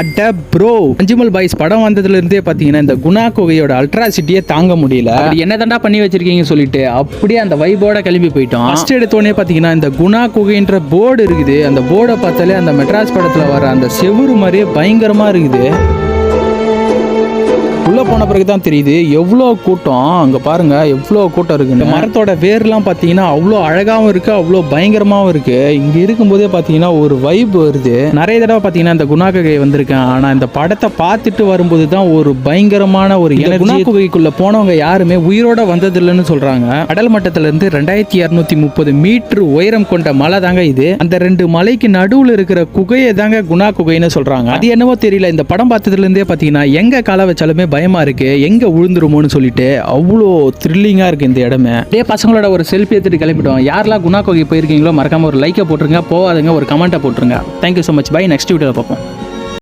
அட bro, Manjummel boys படம் வந்ததுல இருந்தே பாத்தீங்கன்னா இந்த குணா குகையோட அல்ட்ராசிட்டியே தாங்க முடியல. என்ன தாண்டா பண்ணி வச்சிருக்கீங்க சொல்லிட்டு அப்படியே அந்த வைபோட கிளம்பி போயிட்டோம். ஃபர்ஸ்ட் எடுத்தோடனே பாத்தீங்கன்னா இந்த குணா குகைன்ற போர்டு இருக்குது. அந்த போர்டை பார்த்தாலே அந்த மெட்ராஸ் படத்துல வர அந்த செவுரு மாதிரியே பயங்கரமா இருக்குது. உள்ள போன பிறகு தான் தெரியுது எவ்வளோ கூட்டம். அங்கே பாருங்க எவ்வளோ கூட்டம் இருக்கு. இந்த மரத்தோட வேர்லாம் பார்த்தீங்கன்னா அவ்வளோ அழகாகவும் இருக்கு, அவ்வளோ பயங்கரமாகவும் இருக்கு. இங்கே இருக்கும்போதே பார்த்தீங்கன்னா ஒரு வைப் வருது. நிறைய தடவை பார்த்தீங்கன்னா இந்த குணா குகை வந்திருக்கேன். ஆனால் இந்த படத்தை பார்த்துட்டு வரும்போது தான் ஒரு பயங்கரமான ஒரு குணா குகைக்குள்ள போனவங்க யாருமே உயிரோட வந்ததில்லைன்னு சொல்றாங்க. கடல் மட்டத்துல இருந்து 2230 மீட்டர் உயரம் கொண்ட மலை தாங்க இது. அந்த 2 மலைக்கு நடுவில் இருக்கிற குகையை தாங்க குணா குகைன்னு சொல்றாங்க. அது என்னவோ தெரியல, இந்த படம் பார்த்ததுல இருந்தே பார்த்தீங்கன்னா எங்க காலை வச்சாலுமே பயமா இருக்கு, எங்க விழுந்துருமோன்னு சொல்லிட்டு அவ்வளோ த்ரில்லிங்கா இருக்கு இந்த இடமே. அப்படியே பசங்களோட ஒரு செல்ஃபி எடுத்துட்டு கிளம்பிட்டோம். யாரெல்லாம் குணா குகை போயிருக்கீங்களோ மறக்காம ஒரு லைக்கை போட்டுருங்க, போவாதுங்க ஒரு கமெண்ட்டை போட்டுருங்க. Thank you so much. Bye. Next வீடியோவில் பார்ப்போம்.